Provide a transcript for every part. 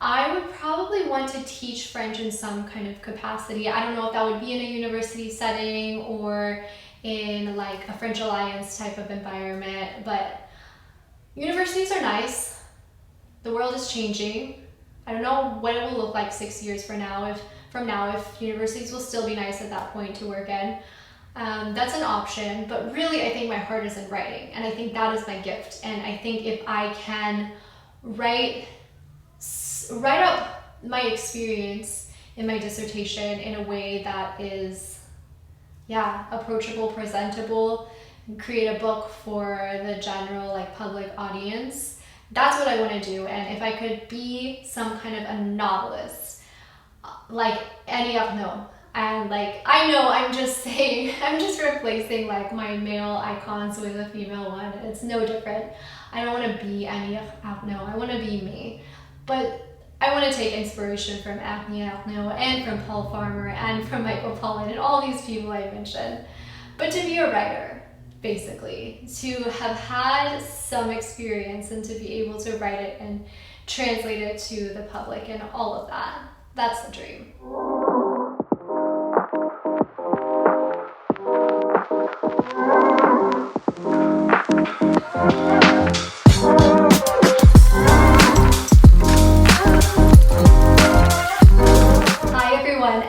I would probably want to teach French in some kind of capacity. I don't know if that would be in a university setting or in like a French Alliance type of environment, but universities are nice. The world is changing. I don't know what it will look like 6 years from now, if universities will still be nice at that point to work in. That's an option, but really I think my heart is in writing, and I think that is my gift. And I think if I can write up my experience in my dissertation in a way that is, approachable, presentable, and create a book for the general like public audience. That's what I want to do. And if I could be some kind of a novelist, like Annie Ernaux, and like I know I'm just saying, I'm just replacing like my male icons with a female one. It's no different. I don't want to be Annie Ernaux. I want to be me, but I want to take inspiration from Annie Ernaux and from Paul Farmer and from Michael Pollan and all these people I mentioned. But to be a writer, basically, to have had some experience and to be able to write it and translate it to the public and all of that, that's the dream.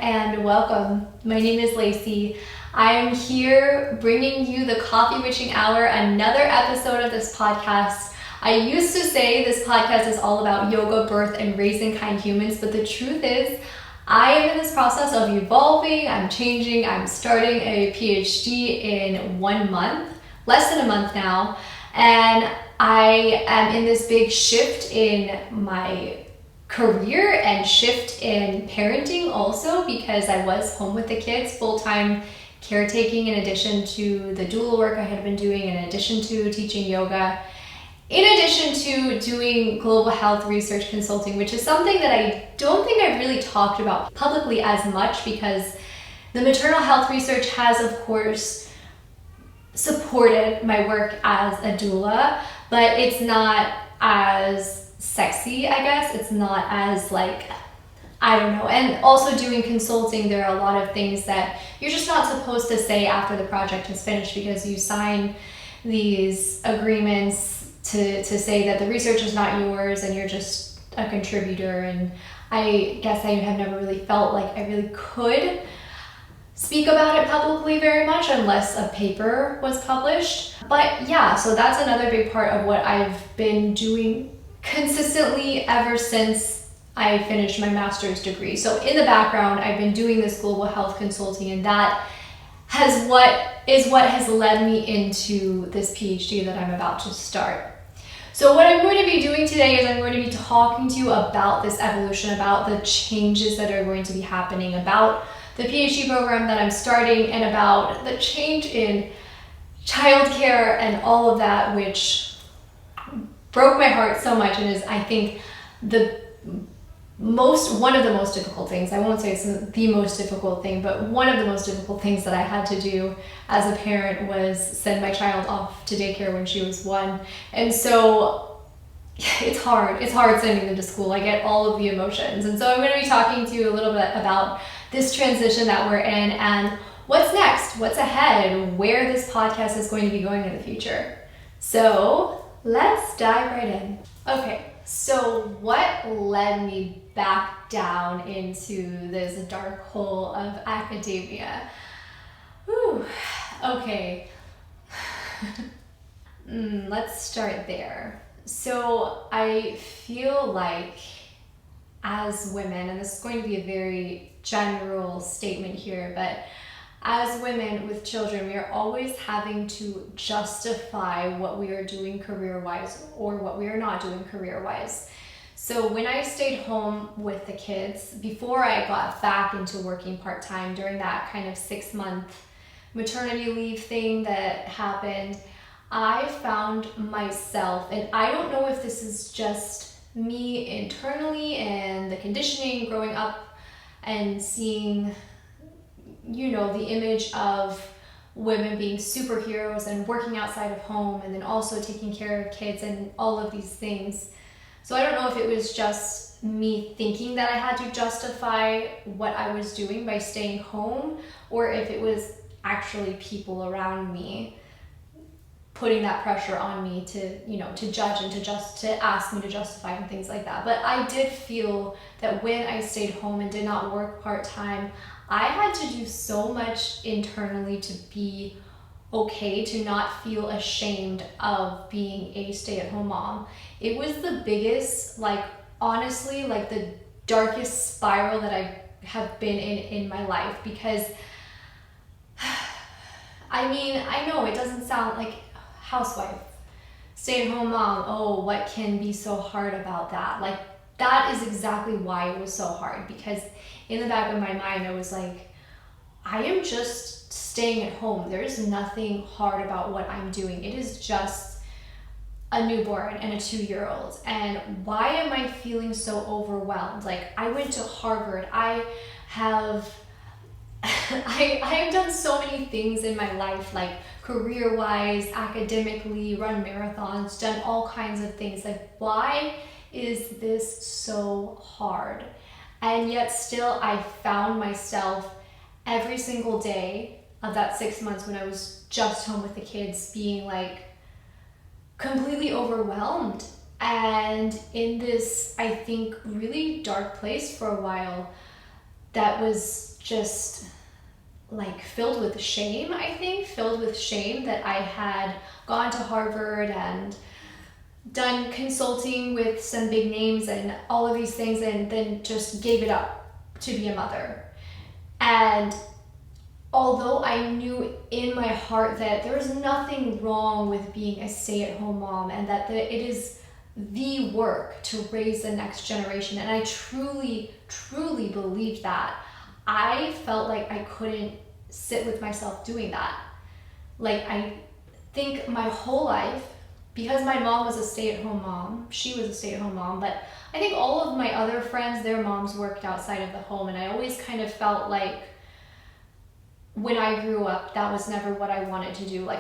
And welcome. My name is Lacey. I am here bringing you the Coffee Witching Hour, another episode of this podcast. I used to say this podcast is all about yoga, birth, and raising kind humans, but the truth is I am in this process of evolving, I'm changing, I'm starting a PhD in 1 month, less than a month now, and I am in this big shift in my career and shift in parenting also, because I was home with the kids, full-time caretaking, in addition to the doula work I had been doing, in addition to teaching yoga, in addition to doing global health research consulting, which is something that I don't think I've really talked about publicly as much, because the maternal health research has, of course, supported my work as a doula, but it's not as sexy, I guess. It's not as like, I don't know. And also doing consulting, there are a lot of things that you're just not supposed to say after the project is finished, because you sign these agreements to say that the research is not yours and you're just a contributor. And I guess I have never really felt like I really could speak about it publicly very much unless a paper was published. But yeah, so that's another big part of what I've been doing consistently ever since I finished my master's degree. So in the background, I've been doing this global health consulting, and that has what has led me into this PhD that I'm about to start. So what I'm going to be doing today is I'm going to be talking to you about this evolution, about the changes that are going to be happening, about the PhD program that I'm starting, and about the change in childcare and all of that, which broke my heart so much, and is, I think, one of the most difficult things. I won't say it's the most difficult thing, but one of the most difficult things that I had to do as a parent was send my child off to daycare when she was 1. And so it's hard sending them to school. I get all of the emotions. And so I'm going to be talking to you a little bit about this transition that we're in and what's next, what's ahead, where this podcast is going to be going in the future. So let's dive right in. Okay, so what led me back down into this dark hole of academia? Whew, okay. Let's start there. So I feel like as women, and this is going to be a very general statement here, but as women with children, we are always having to justify what we are doing career-wise or what we are not doing career-wise. So when I stayed home with the kids, before I got back into working part-time during that kind of 6-month maternity leave thing that happened, I found myself, and I don't know if this is just me internally and the conditioning growing up and seeing the image of women being superheroes and working outside of home and then also taking care of kids and all of these things. So I don't know if it was just me thinking that I had to justify what I was doing by staying home, or if it was actually people around me putting that pressure on me to, to judge and to ask me to justify and things like that. But I did feel that when I stayed home and did not work part-time, I had to do so much internally to be okay, to not feel ashamed of being a stay-at-home mom. It was the biggest, honestly, the darkest spiral that I have been in my life, because I know it doesn't sound like housewife, stay-at-home mom, oh, what can be so hard about that? That is exactly why it was so hard, because in the back of my mind, I was like, I am just staying at home. There's nothing hard about what I'm doing. It is just a newborn and a 2-year-old. And why am I feeling so overwhelmed? I went to Harvard. I have done so many things in my life, career-wise, academically, run marathons, done all kinds of things. Why is this so hard? And yet still I found myself every single day of that 6 months when I was just home with the kids being completely overwhelmed and in this, I think, really dark place for a while that was just filled with shame, filled with shame that I had gone to Harvard and done consulting with some big names and all of these things, and then just gave it up to be a mother. And although I knew in my heart that there was nothing wrong with being a stay-at-home mom and that it is the work to raise the next generation, and I truly, truly believed that, I felt like I couldn't sit with myself doing that. I think my whole life, because my mom was a stay-at-home mom, she was a stay-at-home mom, but I think all of my other friends, their moms worked outside of the home, and I always kind of felt like when I grew up, that was never what I wanted to do. I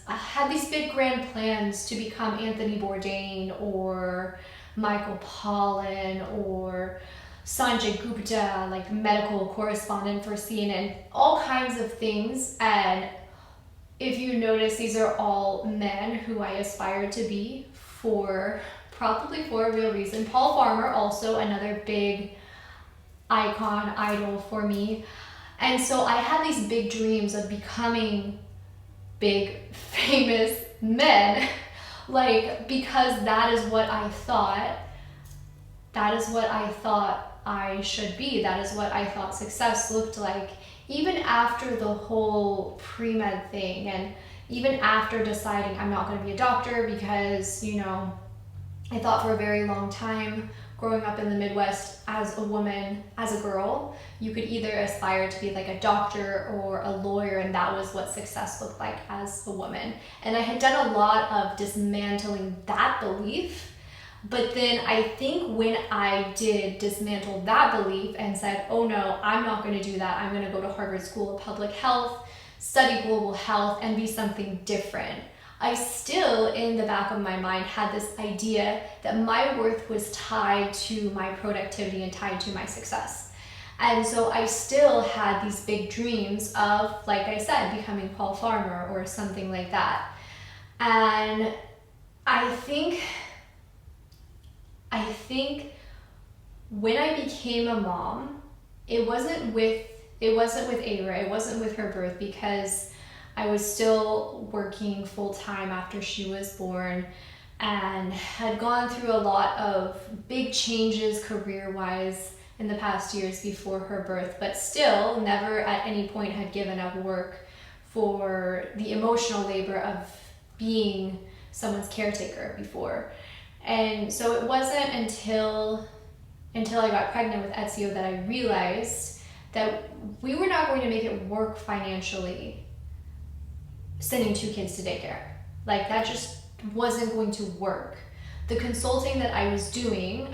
had these big grand plans to become Anthony Bourdain or Michael Pollan or Sanjay Gupta, medical correspondent for CNN, all kinds of things. And if you notice, these are all men who I aspired to be probably for a real reason. Paul Farmer, also another big icon, idol for me. And so I had these big dreams of becoming big, famous men, because that is what I thought I should be. That is what I thought success looked like. Even after the whole pre-med thing, and even after deciding I'm not going to be a doctor, because, I thought for a very long time, growing up in the Midwest as a woman, as a girl, you could either aspire to be a doctor or a lawyer, and that was what success looked like as a woman. And I had done a lot of dismantling that belief. But then I think when I did dismantle that belief and said, oh no, I'm not going to do that. I'm going to go to Harvard School of Public Health, study global health, and be something different. I still, in the back of my mind, had this idea that my worth was tied to my productivity and tied to my success. And so I still had these big dreams of, like I said, becoming Paul Farmer or something like that. And I think when I became a mom, it wasn't with Ava, it wasn't with her birth, because I was still working full-time after she was born and had gone through a lot of big changes career-wise in the past years before her birth, but still never at any point had given up work for the emotional labor of being someone's caretaker before. And so it wasn't until I got pregnant with Ezio that I realized that we were not going to make it work financially sending 2 kids to daycare. That just wasn't going to work. The consulting that I was doing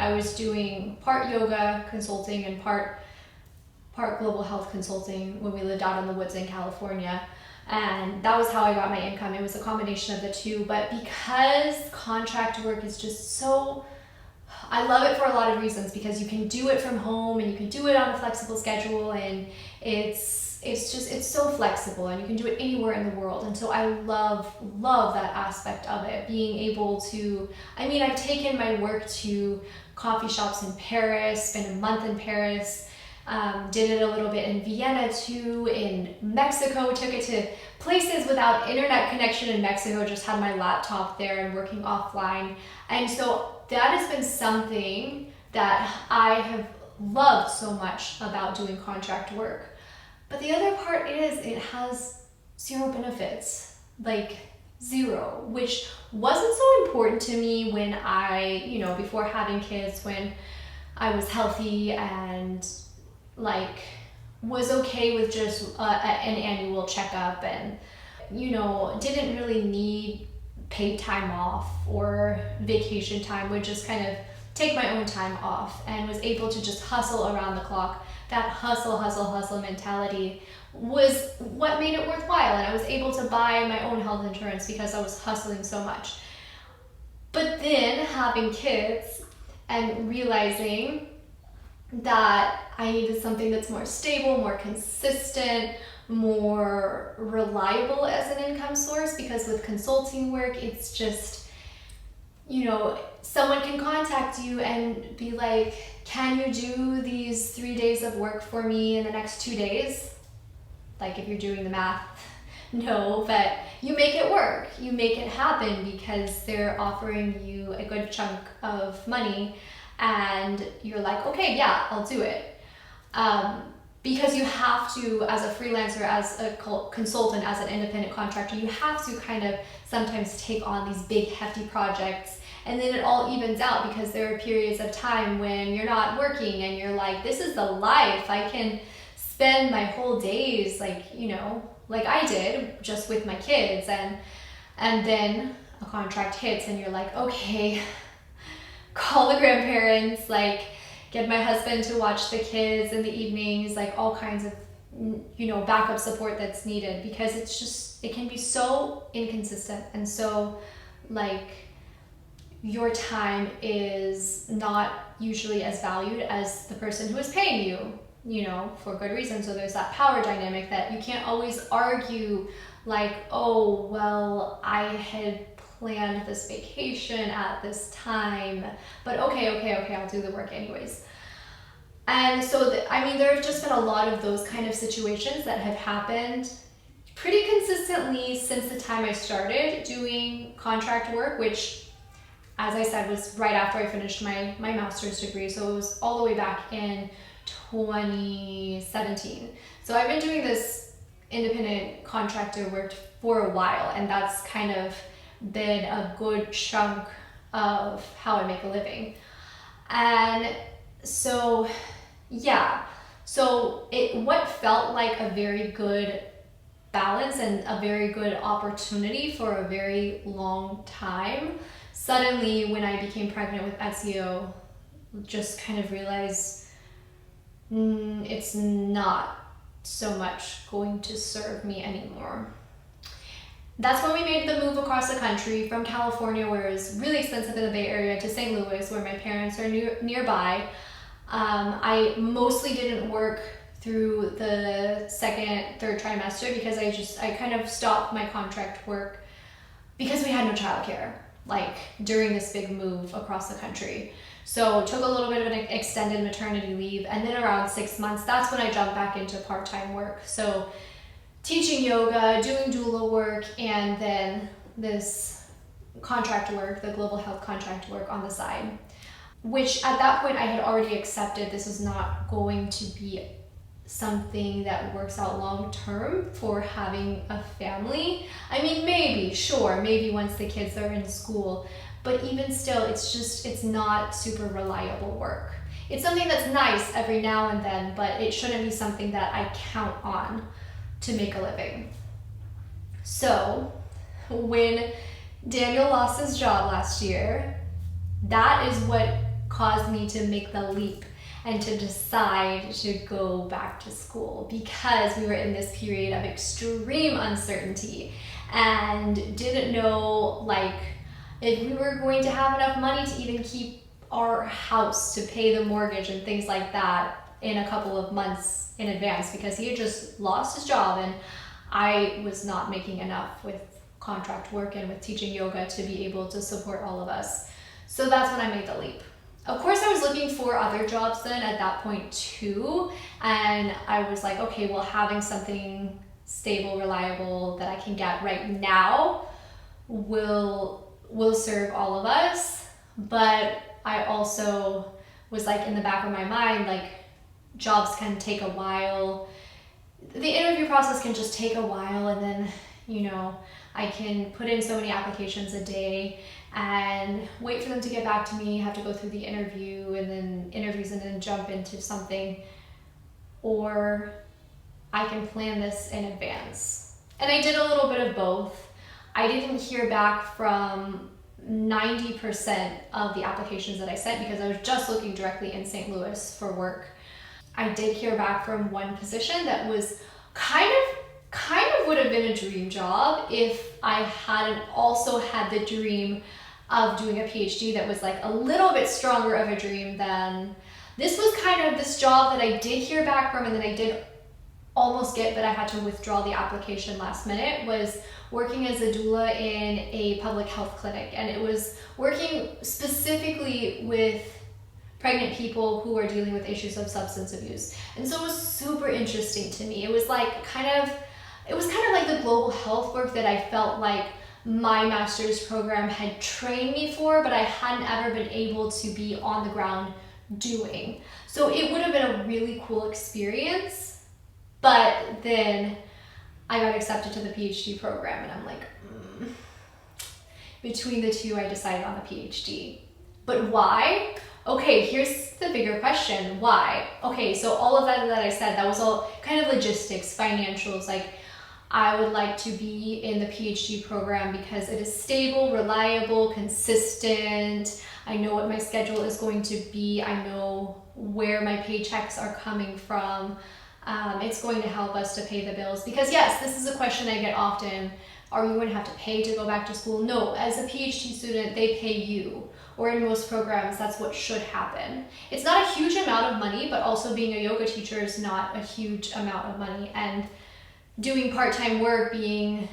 part yoga consulting and part global health consulting when we lived out in the woods in California. And that was how I got my income. It was a combination of the two. But because contract work is just so, I love it for a lot of reasons, because you can do it from home and you can do it on a flexible schedule, and it's so flexible and you can do it anywhere in the world. And so I love that aspect of it, being able to, I've taken my work to coffee shops in Paris, spent a month in Paris, did it a little bit in Vienna too, in Mexico, took it to places without internet connection in Mexico, just had my laptop there and working offline. And so that has been something that I have loved so much about doing contract work. But the other part is it has zero benefits, like zero, which wasn't so important to me when before having kids, when I was healthy and was okay with just an annual checkup, and didn't really need paid time off or vacation time, would just kind of take my own time off and was able to just hustle around the clock. That hustle mentality was what made it worthwhile, and I was able to buy my own health insurance because I was hustling so much. But then having kids and realizing that I needed something that's more stable, more consistent, more reliable as an income source, because with consulting work, it's just, someone can contact you and be like, can you do these 3 days of work for me in the next 2 days? Like, if you're doing the math, no, but you make it work. You make it happen because they're offering you a good chunk of money, and you're like, okay, yeah, I'll do it. Because you have to, as a freelancer, as a consultant, as an independent contractor, you have to kind of sometimes take on these big, hefty projects, and then it all evens out, because there are periods of time when you're not working and you're like, this is the life. I can spend my whole days like I did, just with my kids, and then a contract hits and you're like, okay, call the grandparents, get my husband to watch the kids in the evenings, all kinds of, backup support that's needed, because it can be so inconsistent. And so your time is not usually as valued as the person who is paying you, for good reason. So there's that power dynamic that you can't always argue oh, well, I had planned this vacation at this time, but okay, I'll do the work anyways. And so there have just been a lot of those kind of situations that have happened pretty consistently since the time I started doing contract work, which, as I said, was right after I finished my master's degree. So it was all the way back in 2017. So I've been doing this independent contractor work for a while, and that's kind of been a good chunk of how I make a living. And so what felt like a very good balance and a very good opportunity for a very long time, suddenly when I became pregnant with Ezio, just kind of realized it's not so much going to serve me anymore. That's when we made the move across the country from California, where it was really expensive in the Bay Area, to St. Louis, where my parents are nearby. I mostly didn't work through the second, third trimester, because I kind of stopped my contract work because we had no childcare, during this big move across the country. So took a little bit of an extended maternity leave, and then around 6 months, that's when I jumped back into part-time work. So teaching yoga, doing doula work, and then this contract work, the global health contract work on the side, which at that point I had already accepted this was not going to be something that works out long term for having a family. Maybe once the kids are in school, but even still, it's not super reliable work. It's something that's nice every now and then, but it shouldn't be something that I count on to make a living. So when Daniel lost his job last year, that is what caused me to make the leap and to decide to go back to school, because we were in this period of extreme uncertainty and didn't know like if we were going to have enough money to even keep our house, to pay the mortgage and things like that in a couple of months in advance, because he had just lost his job and I was not making enough with contract work and with teaching yoga to be able to support all of us. So that's when I made the leap. Of course, I was looking for other jobs then at that point too, and I was like, okay, well, having something stable, reliable that I can get right now will serve all of us. But I also was like, in the back of my mind, like, jobs can take a while. The interview process can just take a while, and then, you know, I can put in so many applications a day and wait for them to get back to me, have to go through the interview and then interviews and then jump into something. Or I can plan this in advance. And I did a little bit of both. I didn't hear back from 90% of the applications that I sent because I was just looking directly in St. Louis for work. I did hear back from one position that was kind of would have been a dream job if I hadn't also had the dream of doing a PhD that was like a little bit stronger of a dream than this. Was kind of this job that I did hear back from and then I did almost get, but I had to withdraw the application last minute, was working as a doula in a public health clinic. And it was working specifically with pregnant people who are dealing with issues of substance abuse. And so it was super interesting to me. It was kind of like the global health work that I felt like my master's program had trained me for, but I hadn't ever been able to be on the ground doing. So it would have been a really cool experience, but then I got accepted to the PhD program and I'm like, Between the two, I decided on the PhD. But why? Okay, here's the bigger question. Why? Okay, so all of that I said, that was all kind of logistics, financials. Like, I would like to be in the PhD program because it is stable, reliable, consistent. I know what my schedule is going to be. I know where my paychecks are coming from. It's going to help us to pay the bills. Because yes, this is a question I get often. Are you going to have to pay to go back to school? No, as a PhD student, they pay you. Or in most programs, that's what should happen. It's not a huge amount of money, but also being a yoga teacher is not a huge amount of money. And doing part-time work, being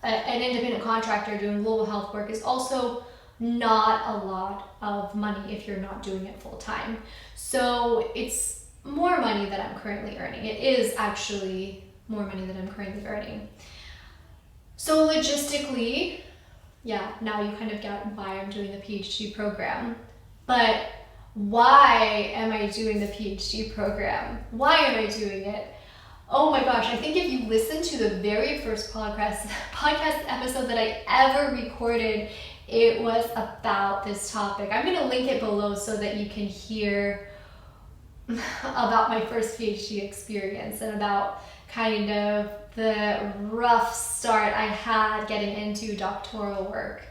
an independent contractor, doing global health work is also not a lot of money if you're not doing it full-time. So it's more money that I'm currently earning. It is actually more money than I'm currently earning. So logistically, yeah, now you kind of get why I'm doing the PhD program. But why am I doing the PhD program? Why am I doing it? Oh my gosh, I think if you listen to the very first podcast episode that I ever recorded, it was about this topic. I'm gonna link it below so that you can hear about my first PhD experience and about kind of the rough start I had getting into doctoral work.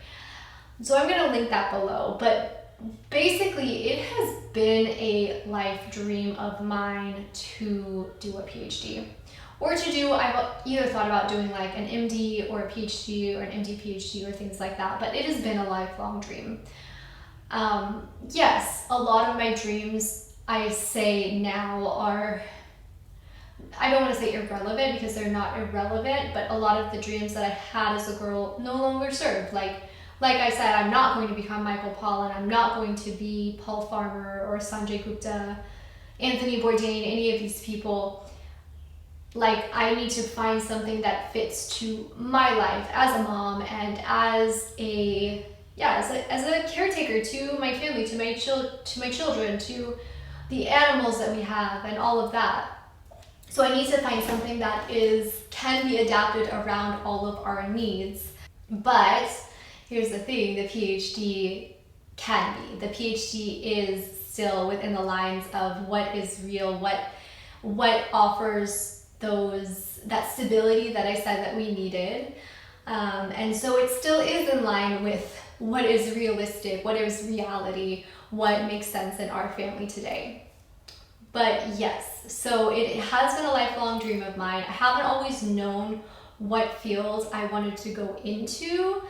So I'm gonna link that below, but basically it has been a life dream of mine to do a PhD. Or to do, I've either thought about doing like an MD or a PhD or an MD PhD or things like that, but it has been a lifelong dream. Yes, a lot of my dreams I say now are, I don't want to say irrelevant because they're not irrelevant, but a lot of the dreams that I had as a girl no longer serve. Like I said, I'm not going to become Michael Pollan. I'm not going to be Paul Farmer or Sanjay Gupta, Anthony Bourdain, any of these people. Like, I need to find something that fits to my life as a mom and as a caretaker to my family, to my children, to the animals that we have and all of that. So I need to find something that can be adapted around all of our needs. But here's the thing, the PhD can be. The PhD is still within the lines of what is real, what offers that stability that I said that we needed. And so it still is in line with what is realistic, what is reality, what makes sense in our family today. But yes, so it has been a lifelong dream of mine. I haven't always known what field I wanted to go into.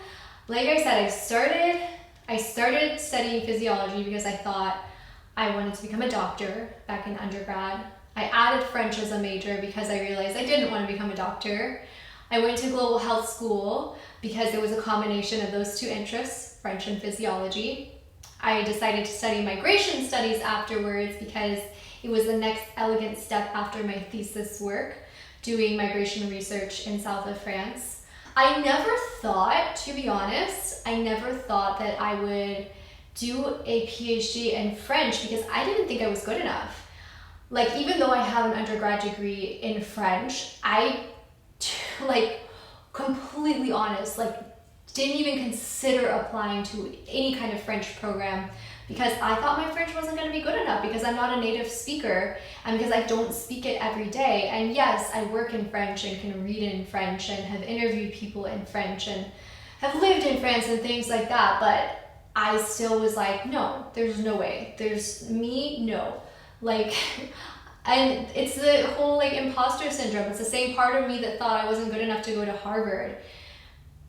Like I said, I started studying physiology because I thought I wanted to become a doctor back in undergrad. I added French as a major because I realized I didn't want to become a doctor. I went to global health school because it was a combination of those two interests, French and physiology. I decided to study migration studies afterwards because it was the next elegant step after my thesis work, doing migration research in south of France. I never thought, to be honest, that I would do a PhD in French because I didn't think I was good enough. Like, even though I have an undergrad degree in French, I, like, completely honest, like, didn't even consider applying to any kind of French program because I thought my French wasn't going to be good enough because I'm not a native speaker and because I don't speak it every day. And yes, I work in French and can read in French and have interviewed people in French and have lived in France and things like that, but I still was like, no, there's no way. There's me, no. Like, and it's the whole like imposter syndrome. It's the same part of me that thought I wasn't good enough to go to Harvard.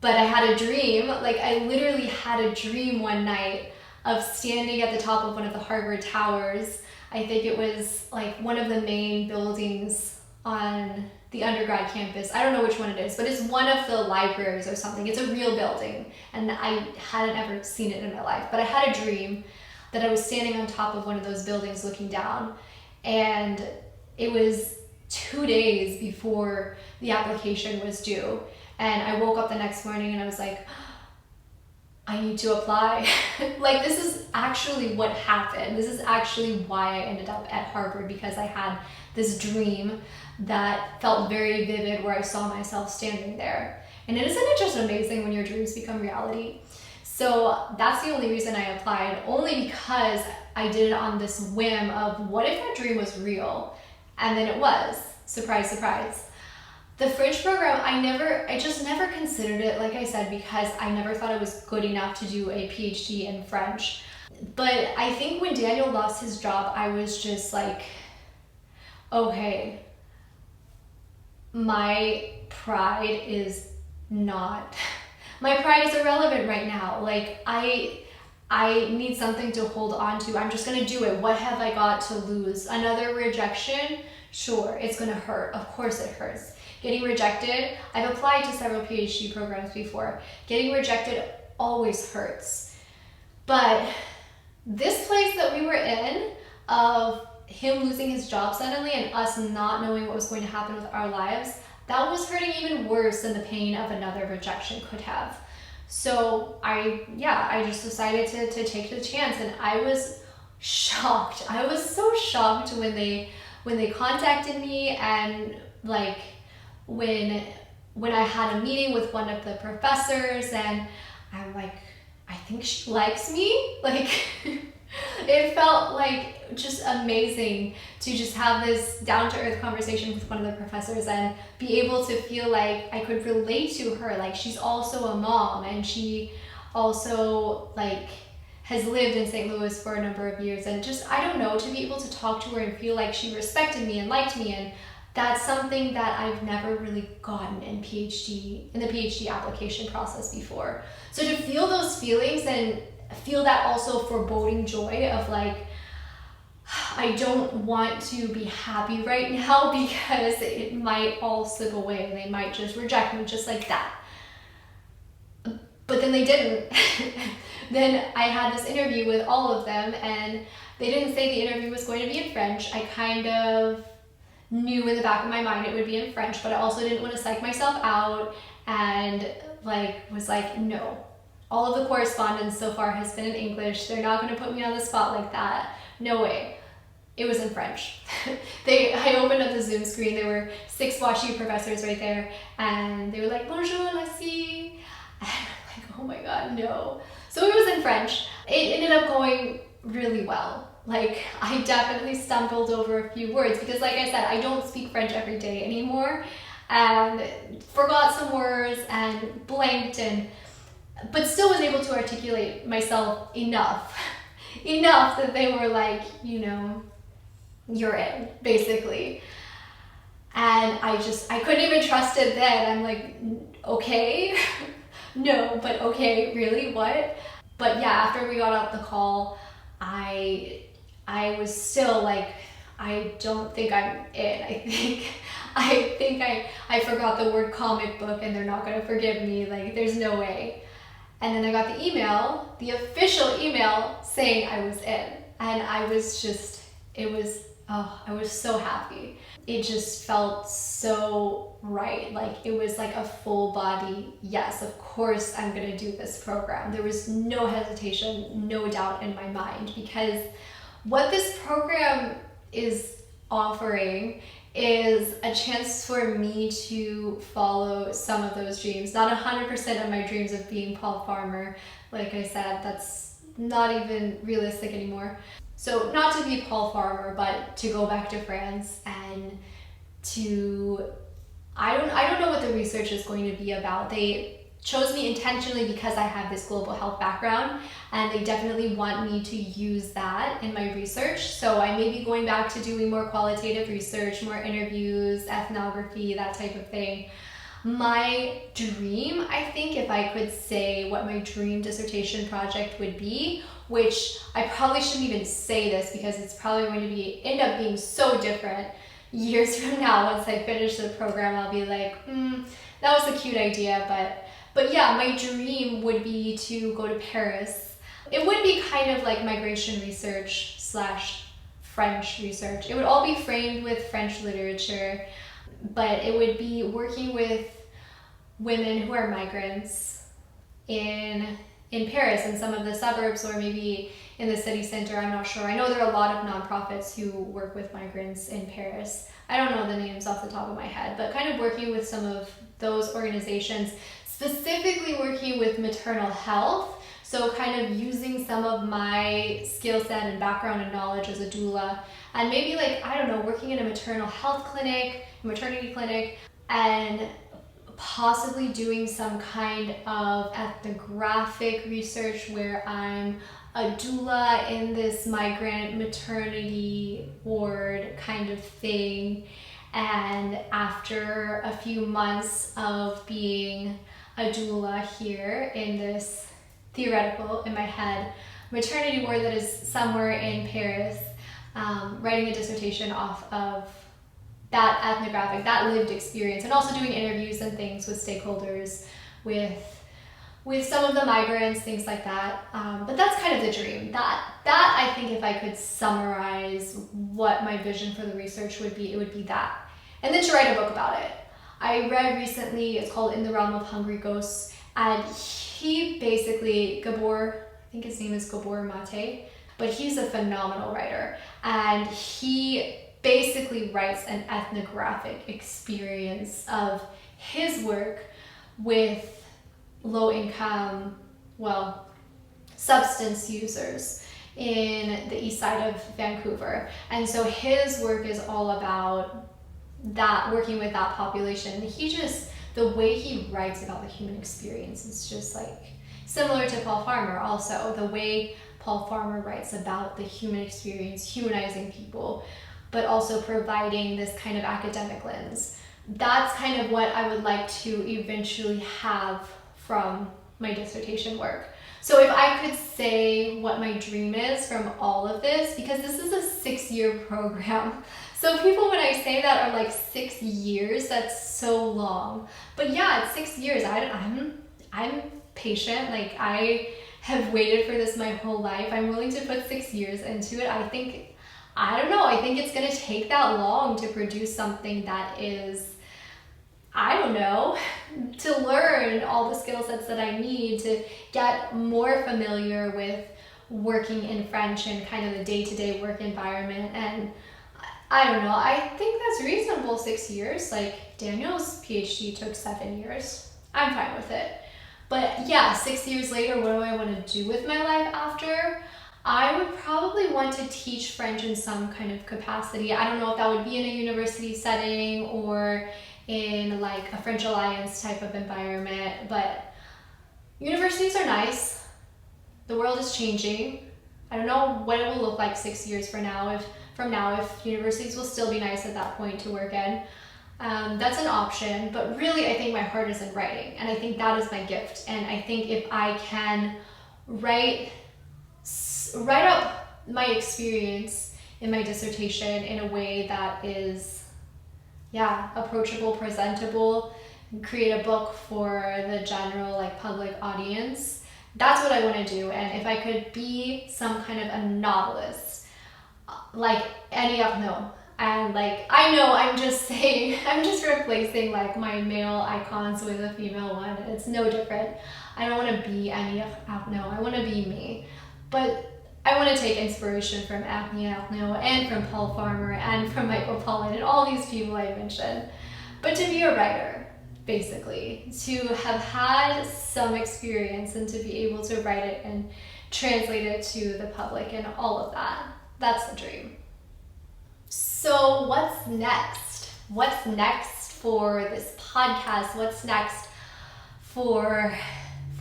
But I had a dream, like I literally had a dream one night of standing at the top of one of the Harvard towers. I think it was like one of the main buildings on the undergrad campus. I don't know which one it is, but it's one of the libraries or something. It's a real building, and I hadn't ever seen it in my life. But I had a dream that I was standing on top of one of those buildings looking down, and it was 2 days before the application was due. And I woke up the next morning and I was like, I need to apply. Like, this is actually what happened. This is actually why I ended up at Harvard, because I had this dream that felt very vivid where I saw myself standing there. And isn't it just amazing when your dreams become reality? So that's the only reason I applied, only because I did it on this whim of what if that dream was real? And then it was. Surprise, surprise. The French program, I just never considered it, like I said, because I never thought I was good enough to do a PhD in French. But I think when Daniel lost his job, I was just like, okay, my pride is irrelevant right now. Like, I need something to hold on to. I'm just gonna do it. What have I got to lose? Another rejection? Sure, it's gonna hurt. Of course it hurts. Getting rejected, I've applied to several PhD programs before. Getting rejected always hurts. But this place that we were in, of him losing his job suddenly and us not knowing what was going to happen with our lives, that was hurting even worse than the pain of another rejection could have. So I just decided to take the chance, and I was shocked. I was so shocked when they contacted me, and like when I had a meeting with one of the professors, and I'm like, I think she likes me. Like, it felt like just amazing to just have this down-to-earth conversation with one of the professors and be able to feel like I could relate to her. Like, she's also a mom, and she also like has lived in St. Louis for a number of years, and just, I don't know, to be able to talk to her and feel like she respected me and liked me. And that's something that I've never really gotten in the PhD application process before. So to feel those feelings and feel that also foreboding joy of like, I don't want to be happy right now because it might all slip away and they might just reject me just like that. But then they didn't. Then I had this interview with all of them, and they didn't say the interview was going to be in French. I kind of knew in the back of my mind it would be in French, but I also didn't want to psych myself out, and was like, no. All of the correspondence so far has been in English. They're not going to put me on the spot like that. No way. It was in French. I opened up the Zoom screen. There were 6 WashU professors right there, and they were like, bonjour, merci. And I'm like, oh my God, no. So it was in French. It ended up going really well. Like, I definitely stumbled over a few words because, like I said, I don't speak French every day anymore, and forgot some words and blanked, but still was able to articulate myself enough that they were like, you're in, basically. And I couldn't even trust it then. I'm like, okay, no, but okay, really, what? But yeah, after we got off the call, I was still like, I don't think I'm in. I forgot the word comic book and they're not gonna forgive me. Like, there's no way. And then I got the email, the official email saying I was in. And I was just, I was so happy. It just felt so right. Like, it was like a full body, yes, of course I'm gonna do this program. There was no hesitation, no doubt in my mind, because what this program is offering is a chance for me to follow some of those dreams. Not 100% of my dreams of being Paul Farmer. Like I said, that's not even realistic anymore. So not to be Paul Farmer, but to go back to France and to, I don't know what the research is going to be about. They chose me intentionally because I have this global health background, and they definitely want me to use that in my research. So I may be going back to doing more qualitative research, more interviews, ethnography, that type of thing. My dream, I think, if I could say what my dream dissertation project would be, which I probably shouldn't even say this because it's probably going to end up being so different years from now. Once I finish the program, I'll be like, that was a cute idea, but yeah, my dream would be to go to Paris. It would be kind of like migration research / French research. It would all be framed with French literature, but it would be working with women who are migrants in Paris, in some of the suburbs, or maybe in the city center. I'm not sure. I know there are a lot of nonprofits who work with migrants in Paris. I don't know the names off the top of my head, but kind of working with some of those organizations, specifically working with maternal health. So kind of using some of my skill set and background and knowledge as a doula, and maybe like, I don't know, working in a maternal health clinic, maternity clinic, and possibly doing some kind of ethnographic research where I'm a doula in this migrant maternity ward kind of thing. And after a few months of being a doula here in this theoretical, in my head, maternity ward that is somewhere in Paris, writing a dissertation off of that ethnographic, that lived experience, and also doing interviews and things with stakeholders, with some of the migrants, things like that. But that's kind of the dream. That I think, if I could summarize what my vision for the research would be, it would be that. And then to write a book about it. I read recently, it's called In the Realm of Hungry Ghosts, and he basically, Gabor, I think his name is Gabor Mate, but he's a phenomenal writer, and he basically writes an ethnographic experience of his work with low-income, substance users in the east side of Vancouver. And so his work is all about that, working with that population. The way he writes about the human experience is just like similar to Paul Farmer also. The way Paul Farmer writes about the human experience, humanizing people, but also providing this kind of academic lens. That's kind of what I would like to eventually have from my dissertation work. So if I could say what my dream is from all of this, because this is a 6-year program. So people, when I say that, are like 6 years, that's so long. But yeah, it's 6 years. I'm patient. Like, I have waited for this my whole life. I'm willing to put 6 years into it. I think it's gonna take that long to produce something that is, to learn all the skill sets that I need to get more familiar with working in French and kind of the day-to-day work environment. And I think that's reasonable, 6 years. Like, Daniel's PhD took 7 years. I'm fine with it. But yeah, 6 years later, what do I want to do with my life after? I would probably want to teach French in some kind of capacity. I don't know if that would be in a university setting or in like a French Alliance type of environment, but universities are nice. The world is changing. I don't know what it will look like 6 years from now, if universities will still be nice at that point to work in. That's an option, but really I think my heart is in writing, and I think that is my gift. And I think if I can write up my experience in my dissertation in a way that is, approachable, presentable, create a book for the general public audience, that's what I want to do. And if I could be some kind of a novelist, like Annie Ernaux, and I know I'm just saying, I'm just replacing my male icons with a female one. It's no different. I don't want to be Annie Ernaux. I want to be me. But I want to take inspiration from Annie Ernaux and from Paul Farmer and from Michael Pollan and all these people I mentioned. But to be a writer, basically, to have had some experience and to be able to write it and translate it to the public and all of that, that's the dream. So what's next? What's next for this podcast? What's next for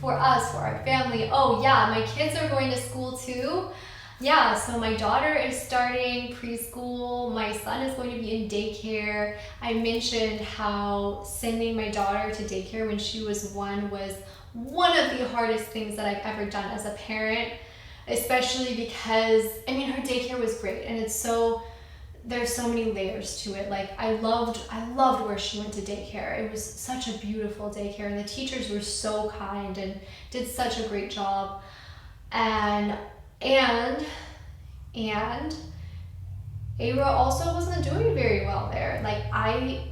us, for our family? Oh yeah, my kids are going to school too. Yeah, so my daughter is starting preschool. My son is going to be in daycare. I mentioned how sending my daughter to daycare when she was 1 was one of the hardest things that I've ever done as a parent, especially because, her daycare was great, and there's so many layers to it. I loved where she went to daycare. It was such a beautiful daycare, and the teachers were so kind and did such a great job. And Ava also wasn't doing very well there. I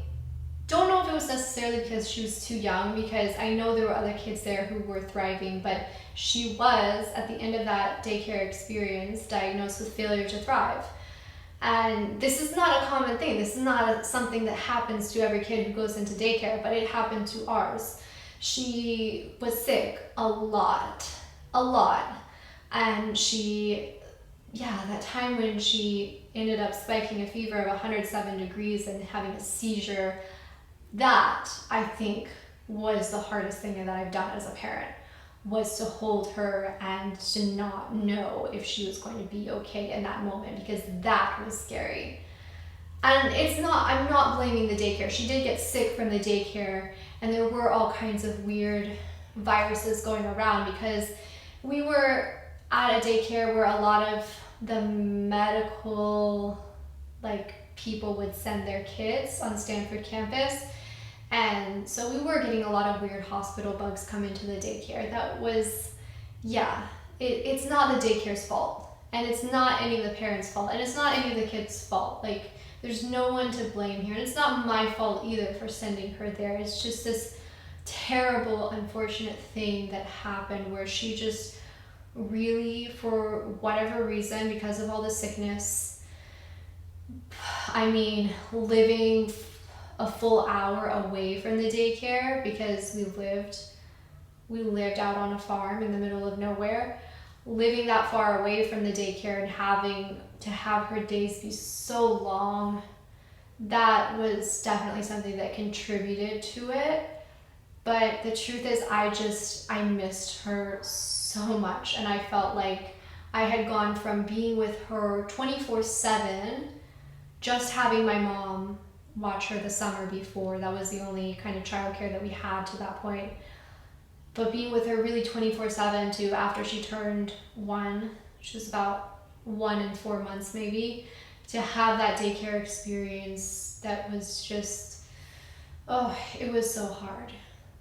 don't know if it was necessarily because she was too young, because I know there were other kids there who were thriving, but she was, at the end of that daycare experience, diagnosed with failure to thrive. And this is not a common thing. This is not something that happens to every kid who goes into daycare, but it happened to ours. She was sick a lot. And that time when she ended up spiking a fever of 107 degrees and having a seizure, that I think was the hardest thing that I've done as a parent, was to hold her and to not know if she was going to be okay in that moment, because that was scary. And I'm not blaming the daycare. She did get sick from the daycare, and there were all kinds of weird viruses going around, because we were at a daycare where a lot of the medical people would send their kids on Stanford campus. And so we were getting a lot of weird hospital bugs come into the daycare. That was, it's not the daycare's fault, and it's not any of the parents' fault, and it's not any of the kids' fault. There's no one to blame here, and it's not my fault either for sending her there. It's just this terrible, unfortunate thing that happened where she just really, for whatever reason, because of all the sickness, living a full hour away from the daycare, because we lived out on a farm in the middle of nowhere. Living that far away from the daycare and having to have her days be so long, that was definitely something that contributed to it. But the truth is, I missed her so much, and I felt like I had gone from being with her 24/7, just having my mom watch her the summer before. That was the only kind of childcare that we had to that point. But being with her really 24/7 to after she turned 1, she was about 1 and 4 months maybe, to have that daycare experience that was just, it was so hard.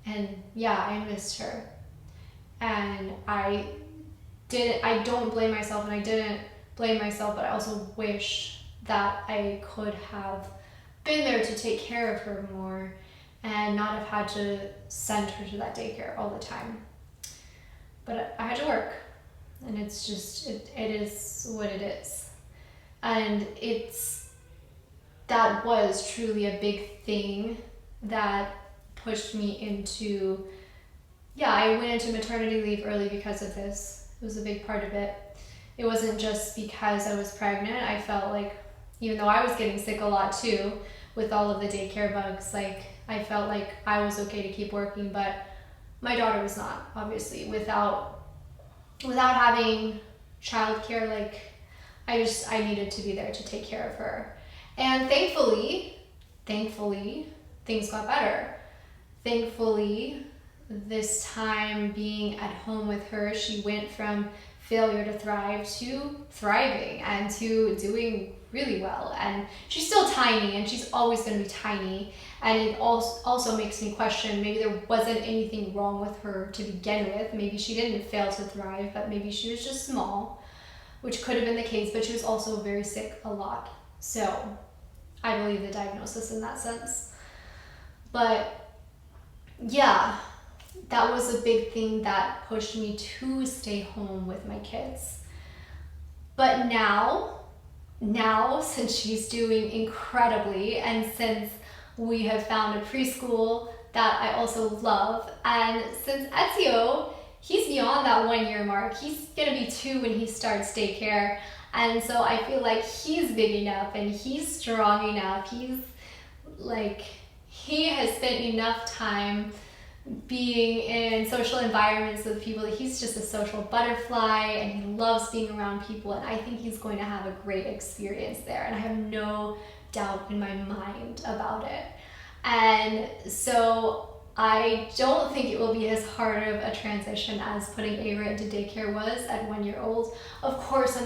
And I missed her. And I don't blame myself, and I didn't blame myself, but I also wish that I could have been there to take care of her more and not have had to send her to that daycare all the time. But I had to work, and it's just, it is what it is. And that was truly a big thing that pushed me into, I went into maternity leave early because of this. It was a big part of it. It wasn't just because I was pregnant. I felt like, even though I was getting sick a lot too, with all of the daycare bugs, I felt like I was okay to keep working, but my daughter was not, obviously. Without having childcare. Like, I needed to be there to take care of her. And thankfully, things got better. Thankfully, this time being at home with her, she went from failure to thrive to thriving and to doing really well. And she's still tiny, and she's always going to be tiny. And it also makes me question, maybe there wasn't anything wrong with her to begin with. Maybe she didn't fail to thrive, but maybe she was just small, which could have been the case, but she was also very sick a lot. So I believe the diagnosis in that sense. But yeah, that was a big thing that pushed me to stay home with my kids. But now, since she's doing incredibly, and since we have found a preschool that I also love, and since Ezio, he's beyond that 1 year mark. He's gonna be 2 when he starts daycare. And so I feel like he's big enough and he's strong enough. He has spent enough time being in social environments with people that he's just a social butterfly, and he loves being around people, and I think he's going to have a great experience there, and I have no doubt in my mind about it. And so I don't think it will be as hard of a transition as putting Ava into daycare was at 1 year old. Of course,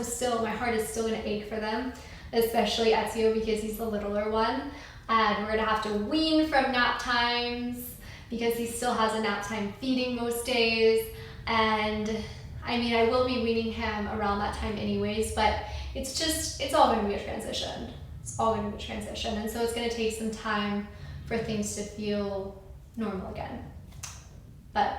my heart is still gonna ache for them, especially Ezio because he's the littler one, and we're gonna have to wean from nap times because he still has a nap time feeding most days. And I mean, I will be weaning him around that time anyways, but it's all gonna be a transition. It's all gonna be a transition. And so it's gonna take some time for things to feel normal again. But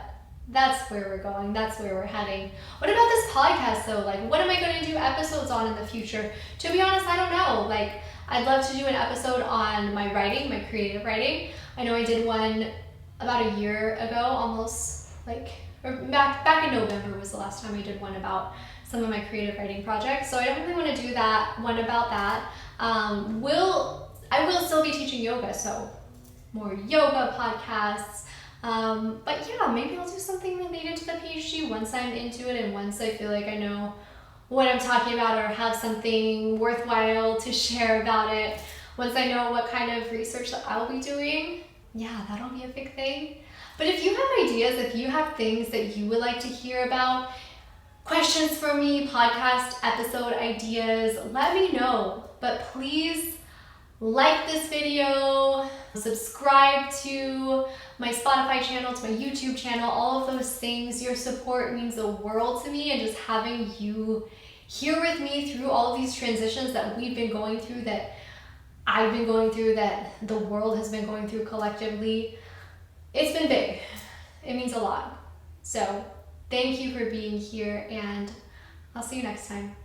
that's where we're going. That's where we're heading. What about this podcast though? Like, what am I going to do episodes on in the future? To be honest, I don't know. Like, I'd love to do an episode on my writing, my creative writing. I know I did one about a year ago, almost, or back in November was the last time I did one about some of my creative writing projects. So I definitely want to do one about that. I will still be teaching yoga, so more yoga podcasts. But yeah, maybe I'll do something related to the PhD once I'm into it and once I feel like I know what I'm talking about or have something worthwhile to share about it. Once I know what kind of research that I'll be doing, yeah, that'll be a big thing. But if you have ideas, if you have things that you would like to hear about, questions for me, podcast episode ideas, let me know. But please like this video, subscribe to my Spotify channel, to my YouTube channel, all of those things. Your support means the world to me, and just having you here with me through all of these transitions that we've been going through, that I've been going through, that the world has been going through collectively. It's been big. It means a lot. So thank you for being here, and I'll see you next time.